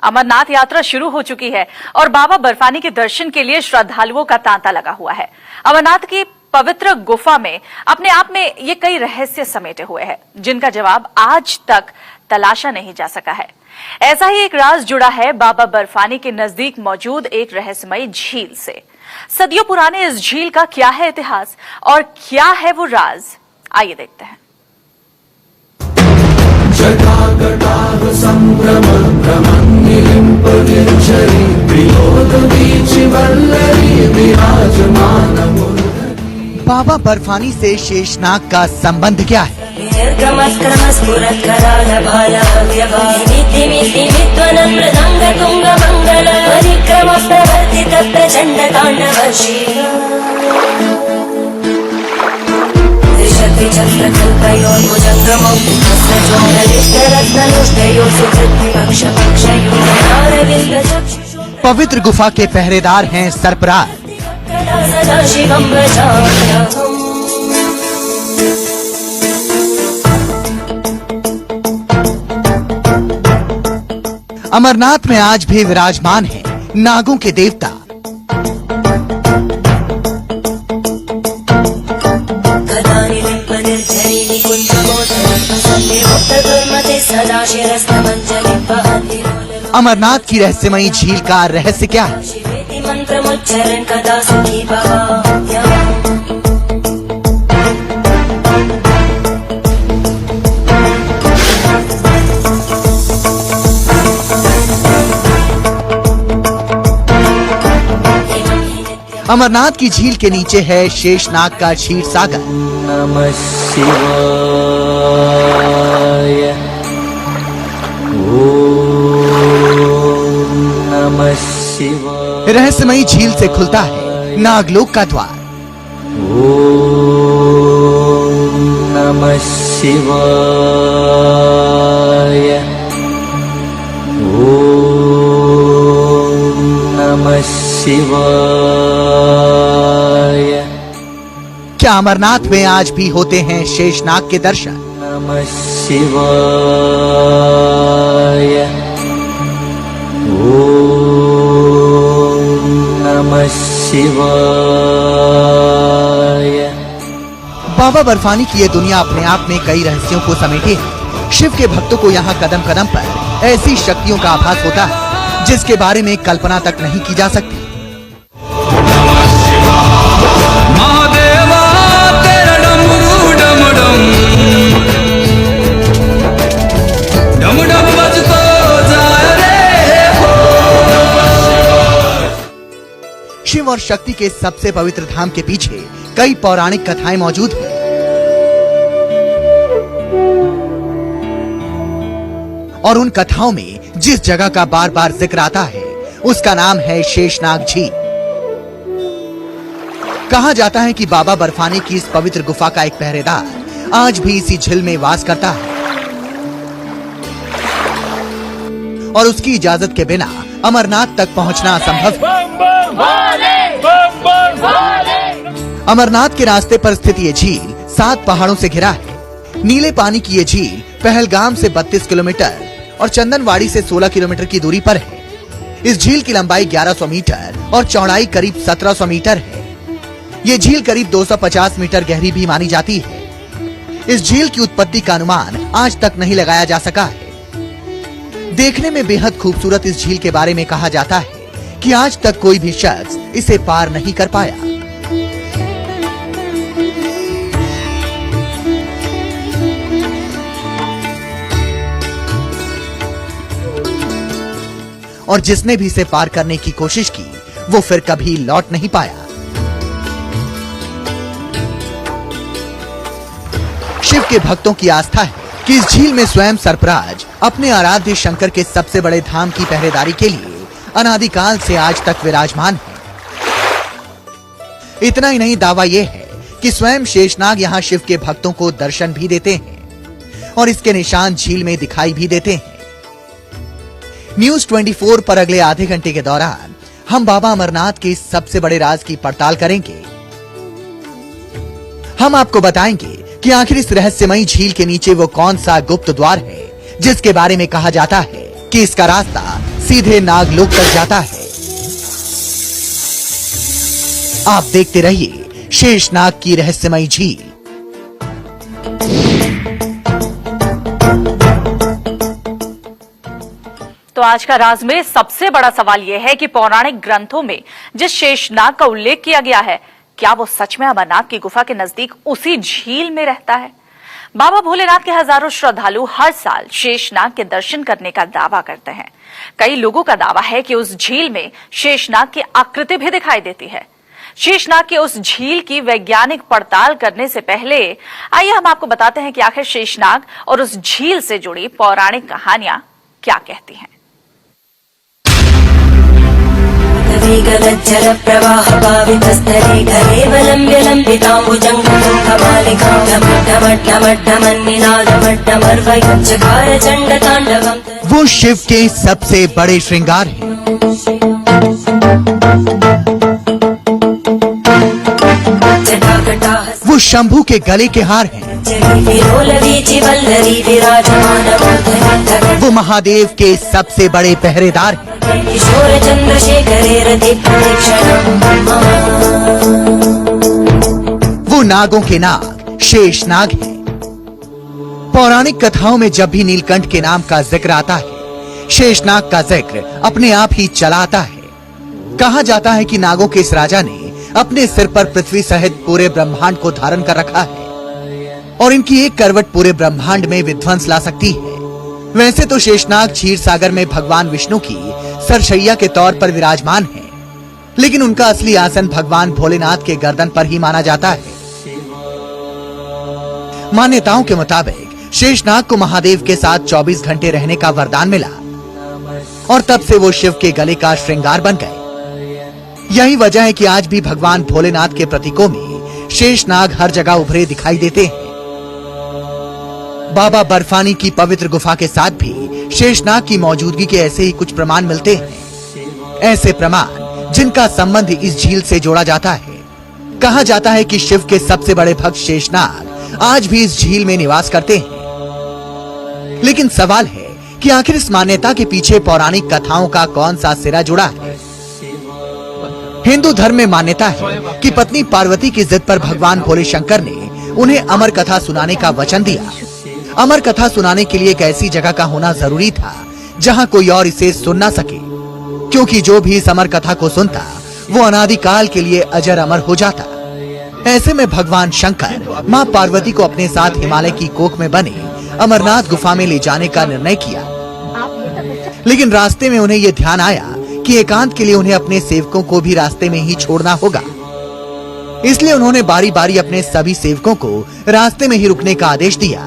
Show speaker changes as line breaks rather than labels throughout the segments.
अमरनाथ यात्रा शुरू हो चुकी है और बाबा बर्फानी के दर्शन के लिए श्रद्धालुओं का तांता लगा हुआ है। अमरनाथ की पवित्र गुफा में अपने आप में ये कई रहस्य समेटे हुए हैं, जिनका जवाब आज तक तलाशा नहीं जा सका है। ऐसा ही एक राज जुड़ा है बाबा बर्फानी के नजदीक मौजूद एक रहस्यमयी झील से। सदियों पुराने इस झील का क्या है इतिहास और क्या है वो राज, आइए देखते हैं।
बाबा बर्फानी से शेषनाग का संबंध क्या है? पवित्र गुफा के पहरेदार हैं सरपराज। अमरनाथ में आज भी विराजमान है नागों के देवता। अमरनाथ की रहस्यमयी झील का रहस्य क्या है? अमरनाथ की झील के नीचे है शेषनाग का क्षीर सागर।
नमः शिवाय। ओम नमः शिवाय।
रहस्यमयी झील से खुलता है नागलोक का द्वार।
ओम नमः शिवाय। ओम नमः शिवाय।
क्या अमरनाथ में आज भी होते हैं शेषनाग के दर्शन?
नमः शिवाय। ओम नमः शिवाय।
बाबा बर्फानी की ये दुनिया अपने आप में कई रहस्यों को समेटे है। शिव के भक्तों को यहाँ कदम कदम पर ऐसी शक्तियों का आभास होता है जिसके बारे में कल्पना तक नहीं की जा सकती। शिव और शक्ति के सबसे पवित्र धाम के पीछे कई पौराणिक कथाएं मौजूद हैं। और उन कथाओं में जिस जगह का बार बार जिक्र आता है उसका नाम है शेषनाग झील। कहा जाता है कि बाबा बर्फानी की इस पवित्र गुफा का एक पहरेदार आज भी इसी झील में वास करता है और उसकी इजाजत के बिना अमरनाथ तक पहुंचना असंभव है। अमरनाथ के रास्ते पर स्थित ये झील 7 पहाड़ों से घिरा है। नीले पानी की ये झील पहलगाम से 32 किलोमीटर और चंदनवाड़ी से 16 किलोमीटर की दूरी पर है। इस झील की लंबाई 1100 मीटर और चौड़ाई करीब 1700 मीटर है। ये झील करीब 250 मीटर गहरी भी मानी जाती है। इस झील की उत्पत्ति का अनुमान आज तक नहीं लगाया जा सका है। देखने में बेहद खूबसूरत इस झील के बारे में कहा जाता है कि आज तक कोई भी शख्स इसे पार नहीं कर पाया। और जिसने भी इसे पार करने की कोशिश की वो फिर कभी लौट नहीं पाया। शिव के भक्तों की आस्था है कि इस झील में स्वयं सरपराज अपने आराध्य शंकर के सबसे बड़े धाम की पहरेदारी के लिए अनादिकाल से आज तक विराजमान है। इतना ही नहीं, दावा यह है कि स्वयं शेषनाग यहाँ शिव के भक्तों को दर्शन भी देते हैं और इसके निशान झील में दिखाई भी देते हैं। न्यूज 24 पर अगले आधे घंटे के दौरान हम बाबा अमरनाथ के सबसे बड़े राज की पड़ताल करेंगे। हम आपको बताएंगे कि आखिर इस रहस्यमयी झील के नीचे वो कौन सा गुप्त द्वार है जिसके बारे में कहा जाता है कि इसका रास्ता सीधे नागलोक तक जाता है। आप देखते रहिए शेषनाग की रहस्यमयी झील।
तो आज का राज में सबसे बड़ा सवाल यह है कि पौराणिक ग्रंथों में जिस शेषनाग का उल्लेख किया गया है, क्या वो सच में अमरनाथ की गुफा के नजदीक उसी झील में रहता है? बाबा भोलेनाथ के हजारों श्रद्धालु हर साल शेषनाग के दर्शन करने का दावा करते हैं। कई लोगों का दावा है कि उस झील में शेषनाग की आकृति भी दिखाई देती है। शेषनाग की उस झील की वैज्ञानिक पड़ताल करने से पहले आइए हम आपको बताते हैं कि आखिर शेषनाग और उस झील से जुड़ी पौराणिक कहानियां क्या कहती हैं।
जल प्रवाह पावितस्तरे कलेवलम्ब्य लम्बिताम्बुजंगमूर्धमालिकां चंडतांडवम्।
वो शिव के सबसे बड़े श्रृंगार हैं। वो शंभू के गले के हार हैं। वो महादेव के सबसे बड़े पहरेदार हैं।
किशोर चंद्रशेखरे रति
वो नागों के नाग शेषनाग हैं। पौराणिक कथाओं में जब भी नीलकंठ के नाम का जिक्र आता है, शेषनाग का जिक्र अपने आप ही चला आता है। कहा जाता है कि नागों के इस राजा ने अपने सिर पर पृथ्वी सहित पूरे ब्रह्मांड को धारण कर रखा है और इनकी एक करवट पूरे ब्रह्मांड में विध्वंस ला सकती है। वैसे तो शेषनाग क्षीर सागर में भगवान विष्णु की सरशैया के तौर पर विराजमान है, लेकिन उनका असली आसन भगवान भोलेनाथ के गर्दन पर ही माना जाता है। मान्यताओं के मुताबिक शेषनाग को महादेव के साथ 24 घंटे रहने का वरदान मिला और तब से वो शिव के गले का श्रृंगार बन गए। यही वजह है कि आज भी भगवान भोलेनाथ के प्रतीकों में शेषनाग हर जगह उभरे दिखाई देते हैं। बाबा बर्फानी की पवित्र गुफा के साथ भी शेषनाग की मौजूदगी के ऐसे ही कुछ प्रमाण मिलते हैं। ऐसे प्रमाण जिनका संबंध इस झील से जोड़ा जाता है। कहा जाता है कि शिव के सबसे बड़े भक्त शेषनाग आज भी इस झील में निवास करते हैं। लेकिन सवाल है कि आखिर इस मान्यता के पीछे पौराणिक कथाओं का कौन सा सिरा जुड़ा है। हिंदू धर्म में मान्यता है कि पत्नी पार्वती की जिद पर भगवान भोले शंकर ने उन्हें अमर कथा सुनाने का वचन दिया। अमर कथा सुनाने के लिए एक ऐसी जगह का होना जरूरी था जहां कोई और इसे सुन ना सके, क्योंकि जो भी इस अमर कथा को सुनता वो अनादिकाल के लिए अजर अमर हो जाता। ऐसे में भगवान शंकर मां पार्वती को अपने साथ हिमालय की कोख में बने अमरनाथ गुफा में ले जाने का निर्णय किया। लेकिन रास्ते में उन्हें यह ध्यान आया कि एकांत के लिए उन्हें अपने सेवकों को भी रास्ते में ही छोड़ना होगा। इसलिए उन्होंने बारी बारी अपने सभी सेवकों को रास्ते में ही रुकने का आदेश दिया।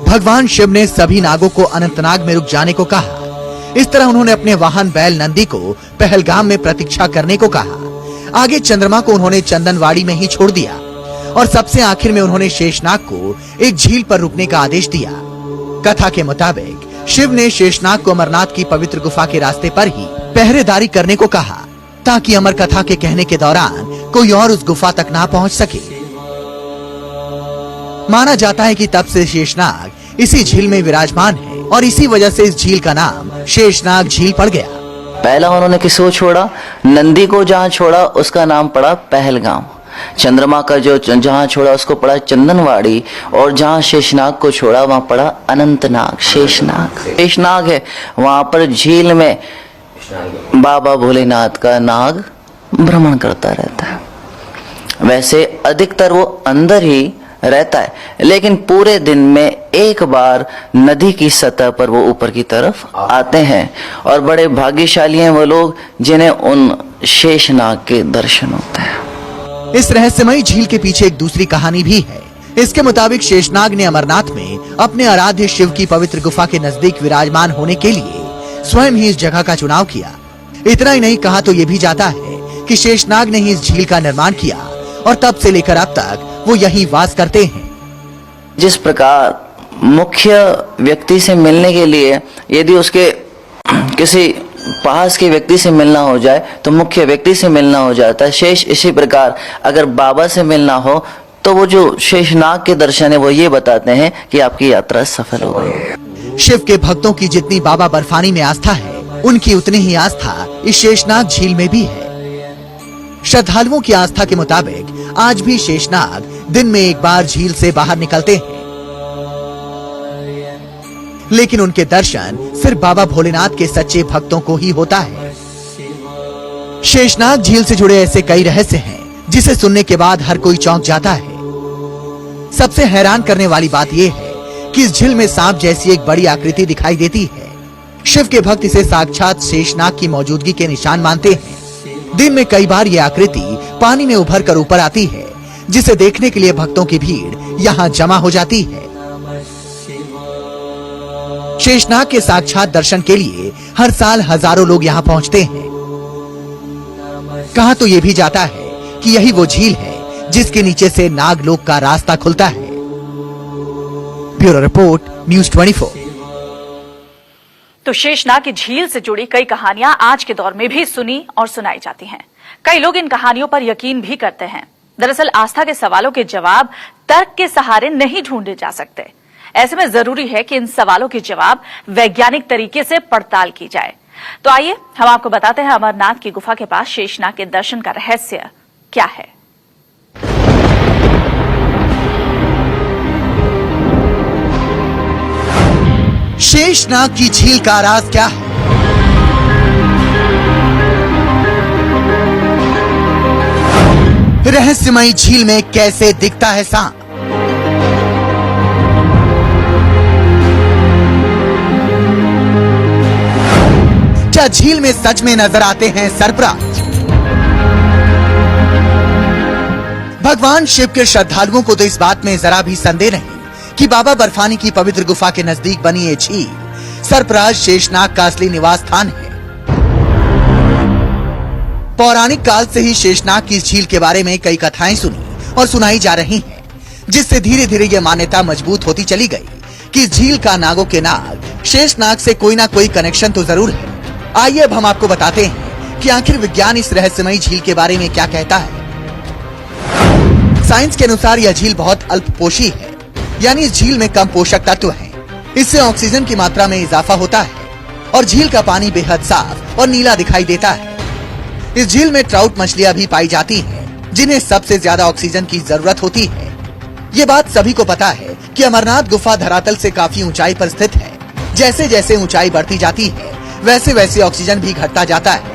भगवान शिव ने सभी नागों को अनंतनाग में रुक जाने को कहा। इस तरह उन्होंने अपने वाहन बैल नंदी को पहलगाम में प्रतीक्षा करने को कहा। आगे चंद्रमा को उन्होंने चंदनवाड़ी में ही छोड़ दिया और सबसे आखिर में उन्होंने शेषनाग को एक झील पर रुकने का आदेश दिया। कथा के मुताबिक शिव ने शेषनाग को अमरनाथ की पवित्र गुफा के रास्ते पर ही पहरेदारी करने को कहा, ताकि अमर कथा के कहने के दौरान कोई और उस गुफा तक ना पहुंच सके। माना जाता है कि तब से शेषनाग इसी झील में विराजमान है और इसी वजह से इस झील का नाम शेषनाग झील पड़ गया।
पहला उन्होंने किसको छोड़ा? नंदी को जहाँ छोड़ा उसका नाम पड़ा पहलगाम। चंद्रमा का जो जहाँ छोड़ा उसको पड़ा चंदनवाड़ी, और जहाँ शेषनाग को छोड़ा वहाँ पड़ा अनंतनाग। शेषनाग है वहाँ पर झील में बाबा भोलेनाथ का नाग भ्रमण करता रहता है। वैसे अधिकतर वो अंदर ही रहता है, लेकिन पूरे दिन में एक बार नदी की सतह पर वो ऊपर की तरफ आते हैं और बड़े भाग्यशाली हैं वो लोग जिन्हें उन शेषनाग के दर्शन होते हैं।
इस रहस्यमयी झील के पीछे एक दूसरी कहानी भी है। इसके मुताबिक शेषनाग ने अमरनाथ में अपने आराध्य शिव की पवित्र गुफा के नजदीक विराजमान होने के लिए स्वयं ही इस जगह का चुनाव किया। इतना ही नहीं, कहा तो ये भी जाता है कि शेषनाग ने ही इस झील का निर्माण किया और तब से लेकर अब तक वो यहीं वास करते हैं।
जिस प्रकार मुख्य व्यक्ति से मिलने के लिए यदि उसके किसी पास के व्यक्ति से मिलना हो जाए तो मुख्य व्यक्ति से मिलना हो जाता है, शेष इसी प्रकार अगर बाबा से मिलना हो तो वो जो शेषनाग के दर्शन है वो ये बताते हैं कि आपकी यात्रा सफल हो गई।
शिव के भक्तों की जितनी बाबा बर्फानी में आस्था है उनकी उतनी ही आस्था इस शेषनाग झील में भी है। श्रद्धालुओं की आस्था के मुताबिक आज भी शेषनाग दिन में एक बार झील से बाहर निकलते हैं, लेकिन उनके दर्शन सिर्फ बाबा भोलेनाथ के सच्चे भक्तों को ही होता है। शेषनाग झील से जुड़े ऐसे कई रहस्य हैं जिसे सुनने के बाद हर कोई चौंक जाता है। सबसे हैरान करने वाली बात यह है कि इस झील में सांप जैसी एक बड़ी आकृति दिखाई देती है। शिव के भक्त इसे साक्षात शेषनाग की मौजूदगी के निशान मानते हैं। दिन में कई बार यह आकृति पानी में उभर कर ऊपर आती है, जिसे देखने के लिए भक्तों की भीड़ यहाँ जमा हो जाती है। शेषनाग के साक्षात दर्शन के लिए हर साल हजारों लोग यहाँ पहुँचते हैं। कहा तो ये भी जाता है कि यही वो झील है जिसके नीचे से नागलोक का रास्ता खुलता है। Bureau report, news 24।
तो शेषनाग की झील से जुड़ी कई कहानियां आज के दौर में भी सुनी और सुनाई जाती हैं। कई लोग इन कहानियों पर यकीन भी करते हैं। दरअसल आस्था के सवालों के जवाब तर्क के सहारे नहीं ढूंढे जा सकते। ऐसे में जरूरी है कि इन सवालों के जवाब वैज्ञानिक तरीके से पड़ताल की जाए। तो आइए हम आपको बताते हैं अमरनाथ की गुफा के पास शेषनाग के दर्शन का रहस्य क्या है।
शेषनाग की झील का राज क्या है? रहस्यमयी झील में कैसे दिखता है सांप? क्या झील में सच में नजर आते हैं सरपराज? भगवान शिव के श्रद्धालुओं को तो इस बात में जरा भी संदेह नहीं कि बाबा बर्फानी की पवित्र गुफा के नजदीक बनी ये झील सरपराज शेषनाग का असली निवास स्थान है। पौराणिक काल से ही शेषनाग की इस झील के बारे में कई कथाएं सुनी और सुनाई जा रही हैं, जिससे धीरे धीरे यह मान्यता मजबूत होती चली गई कि इस झील का नागों के नाग शेषनाग से कोई ना कोई कनेक्शन तो जरूर है। आइए अब हम आपको बताते हैं कि आखिर विज्ञान इस रहस्यमयी झील के बारे में क्या कहता है। साइंस के अनुसार यह झील बहुत अल्पपोषी है, यानी इस झील में कम पोषक तत्व हैं। इससे ऑक्सीजन की मात्रा में इजाफा होता है और झील का पानी बेहद साफ और नीला दिखाई देता है। इस झील में ट्राउट मछलियां भी पाई जाती हैं, जिन्हें सबसे ज्यादा ऑक्सीजन की जरूरत होती है। ये बात सभी को पता है कि अमरनाथ गुफा धरातल से काफी ऊंचाई पर स्थित है। जैसे जैसे ऊंचाई बढ़ती जाती है वैसे वैसे ऑक्सीजन भी घटता जाता है।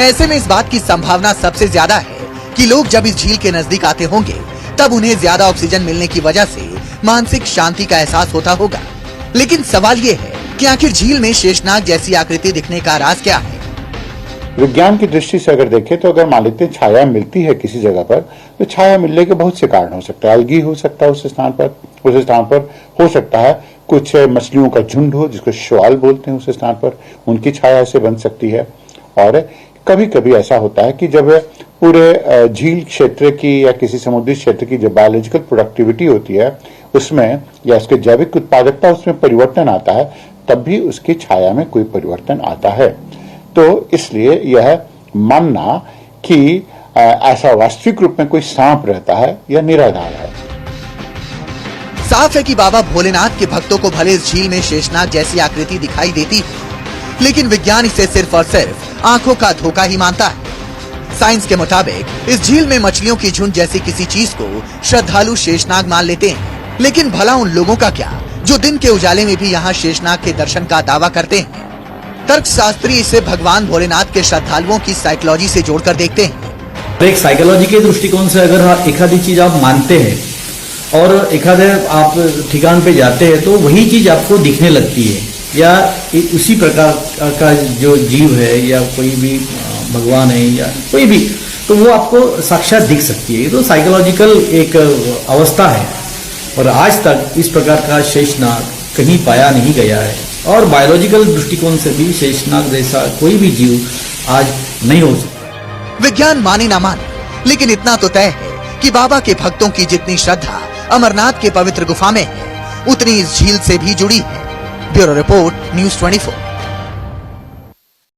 ऐसे में इस बात की संभावना सबसे ज्यादा है कि लोग जब इस झील के नजदीक आते होंगे तब उन्हें ज्यादा ऑक्सीजन मिलने की वजह से मानसिक शांति का एहसास होता होगा। लेकिन सवाल ये है कि आखिर झील में शेषनाग जैसी आकृति दिखने का राज क्या है?
विज्ञान की दृष्टि से अगर देखें तो अगर मान लेते हैं छाया मिलती है किसी जगह पर, तो छाया मिलने के बहुत से कारण हो सकता है। अलगी हो सकता है उस स्थान पर हो सकता है कुछ मछलियों का झुंड हो, जिसको शैवाल बोलते हैं, उस स्थान पर उनकी छाया से बन सकती है। और कभी कभी ऐसा होता है कि जब पूरे झील क्षेत्र की या किसी समुद्री क्षेत्र की जो बायोलॉजिकल प्रोडक्टिविटी होती है उसमें या उसके जैविक उत्पादकता उसमें परिवर्तन आता है, तब भी उसकी छाया में कोई परिवर्तन आता है। तो इसलिए यह मानना कि ऐसा वास्तविक रूप में कोई सांप रहता है यह निराधार है।
साफ है कि बाबा भोलेनाथ के भक्तों को भले इस झील में शेषनाग जैसी आकृति दिखाई देती है, लेकिन विज्ञान इसे सिर्फ और सिर्फ आंखों का धोखा ही मानता है। साइंस के मुताबिक इस झील में मछलियों की झुंड जैसी किसी चीज को श्रद्धालु शेषनाग मान लेते हैं। लेकिन भला उन लोगों का क्या जो दिन के उजाले में भी यहाँ शेषनाग के दर्शन का दावा करते हैं? तर्कशास्त्री इसे भगवान भोलेनाथ के श्रद्धालुओं की साइकोलॉजी से जोड़कर देखते हैं।
एक साइकोलॉजी के दृष्टिकोण से अगर एखादी चीज आप मानते हैं और एखादे आप ठिकान पे जाते हैं तो वही चीज आपको दिखने लगती है, या उसी प्रकार का जो जीव है या कोई भी भगवान है या कोई भी, तो वो आपको साक्षात दिख सकती है। ये तो साइकोलॉजिकल एक अवस्था है और आज तक इस प्रकार का शेषनाग कहीं पाया नहीं गया है। और बायोलॉजिकल दृष्टिकोण से भी शेषनाग जैसा कोई भी जीव आज नहीं हो सकता।
विज्ञान माने ना माने, लेकिन इतना तो तय है कि बाबा के भक्तों की जितनी श्रद्धा अमरनाथ के पवित्र गुफा में है, उतनी इस झील से भी जुड़ी है। Bureau report, news 24।